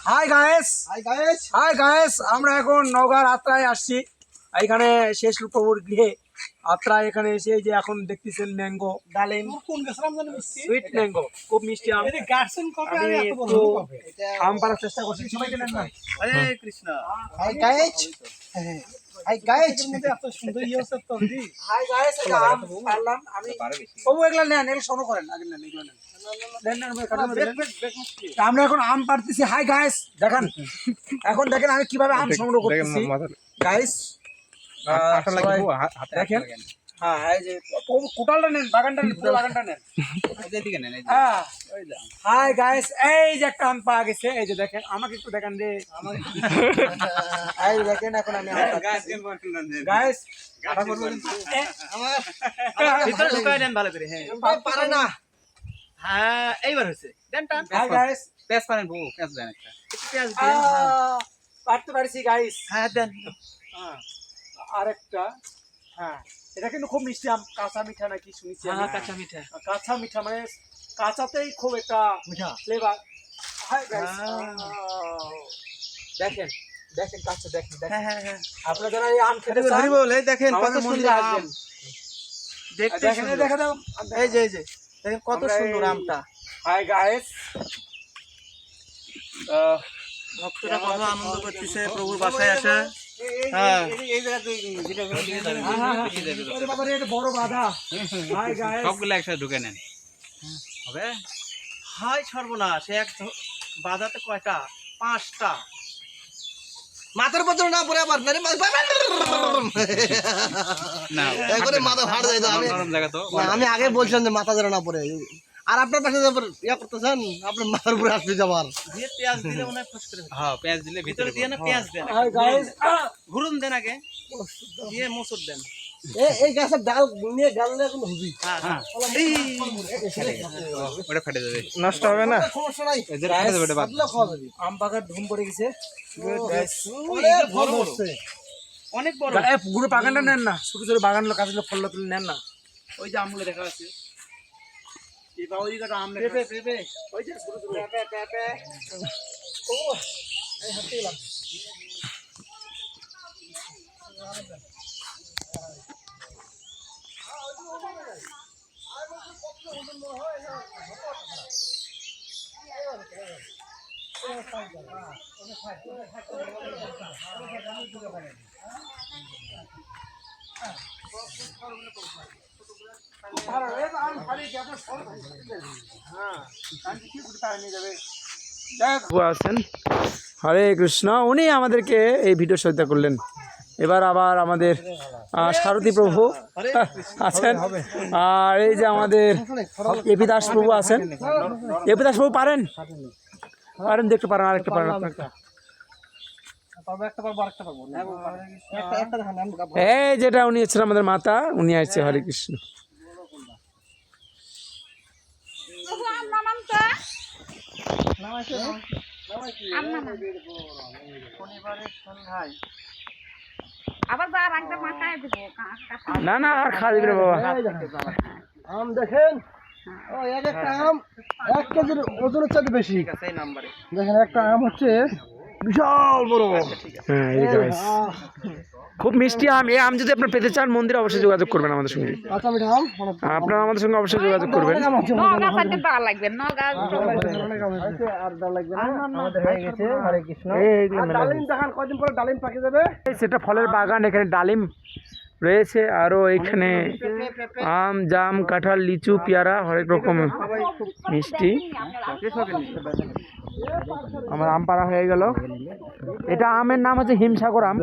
Hi guys, আমরা এখন নওগাঁর আত্রায় আসছি। এখানে শেষ প্রভুর গৃহে আত্রায় এখানে এসে যে এখন দেখতেছেন ম্যাঙ্গো ডালিম সুইট ম্যাঙ্গো খুব মিষ্টি আম। আম পাড়ার চেষ্টা করছি, সবাইকে নেন না। হরে কৃষ্ণ। হাই গাইস এত সুন্দর হাই গাইস, এটা আম পারলাম আমি। প্রভু এগুলা নেন, এগুলো শোনো করেন আগে, নেন এগুলো নেন। আমরা এখন আম পাড়তেছি। হাই গাইস, দেখেন এখন দেখেন আমি কিভাবে আম সংগ্রহ করতেছি গাইস। দেখেন হ্যাঁ, এই যে কোটালটা নেন, বাগানটা নেন, পুরো বাগানটা নেন। হ্যাঁ হাই গাইস, এই যে একটা আম পাওয়া গেছে, এই যে দেখেন, আমাকে একটু দেখান রে। এই দেখেন এখন আমি গাইস ভিতরে ঢুকাই দেন ভালো করে। হ্যাঁ পারে না। হ্যাঁ এইবার হয়েছে। দেন টান। হাই গাইস, পেঁয়াজ পারেন বউ, পেঁয়াজ দেন একটা। পেঁয়াজ দেন। পারতে পারছি গাইস। হ্যাঁ দেন। আরেকটা, হ্যাঁ এটা কিন্তু খুব মিষ্টি আম, কাঁচা মিঠা নাকি শুনেছি। হ্যাঁ কাঁচা মিঠা। কাঁচা মিঠা মানে কাঁচাতেই খুব একটা মিঠা ফ্লেভার। হাই গাইস, দেখেন দেখেন কাঁচা, দেখেন হ্যাঁ হ্যাঁ হ্যাঁ। আপনারা যারা এই আম খেতে চান হরি বল, এই দেখেন কত আমাদের সুন্দর মন্দিরে আম। আসবেন। দেখতে দেখেন এই দেখে দাও, এই যে দেখেন কত আমরা সুন্দর এই- আমটা। হাই গাইস, ভক্তরা কত আনন্দ করতেছে প্রভুর বাসায় আসা। হ্যাঁ বাবারে এটা বড় বাধা। হাই গাইস, সবগুলো একসাথে ঢুকে নেন হবে। হাই সর্বনাশ, এক বাজাতে কয়টা? 5টা। মাথার উপর না পরে আবার না একবারে মাথা ফাট যায়। নরম জায়গা তো। আমি আগে বলছিলাম যে মাথা যেন না পড়ে। আর আপনার পাশে ইয়া করতেছেন, আপনার মাথার উপরে আসবে যাবার। পেঁয়াজ দিলে মনে হয় ফস করে। হ্যাঁ পেঁয়াজ দিলে ভিতরে দিয়ে না পেঁয়াজ দেন, হাই গাইস, ঘুরুন দেন আগে, দিয়ে মসুর দেন। এই গাছের ডাল নিয়ে গাললে এখন হবি। হ্যাঁ হ্যাঁ ওটা ফেটে যাবে, নষ্ট হবে না, সমস্যা নাই। এদের ফেটে যাবে, ওটা বাদ দাও। আম পাকার ধুম পড়ে গেছে। অনেক বড়। পুরো বাগানটা নেন না, ছোট ছোট বাগান গাছগুলো ফল তুলে নেন না। ওই যে আমগুলো দেখা যাচ্ছে, এই বা ওই দিকে আম দেখা যাচ্ছে। ওই যে ছোট ছোট পেঁপে। ও এই হাতে গেলাম। আছেন হরে কৃষ্ণ, উনি আমাদেরকে এই ভিডিও সহায়তা করলেন। এবার আবার আমাদের সারথী প্রভু আছেন, আর এই যে আমাদের এপি দাস প্রভু আছেন। এপি দাস প্রভু পারেন দেখতে পারেন, আরেকটা পারেন আপনার। এই যেটা উনি হচ্ছেন আমাদের মাতা, উনি আসছে। হরে কৃষ্ণ। না না আর খাওয়া দিবে বাবা। আম দেখেন, এক একটা আম 1 কেজির ওজনের চাইতে বেশি। দেখেন একটা আম হচ্ছে বিশাল বড়। হ্যাঁ এই গাইস, খুব মিষ্টি আম। এই আম যদি আপনারা পেতে চান মন্দিরে অবশ্যই যোগাযোগ করবেন আমাদের সঙ্গে। আপনারা আমাদের সঙ্গে অবশ্যই যোগাযোগ করবেন। সেটা ফলের বাগান, এখানে ডালিম রয়েছে, আরো এখানে আম, জাম, কাঁঠাল, লিচু, পেয়ারা, হরেক রকম মিষ্টি। আমার আম পাড়া হয়ে গেল। এটা আমের নাম হচ্ছে হিমসাগর আম।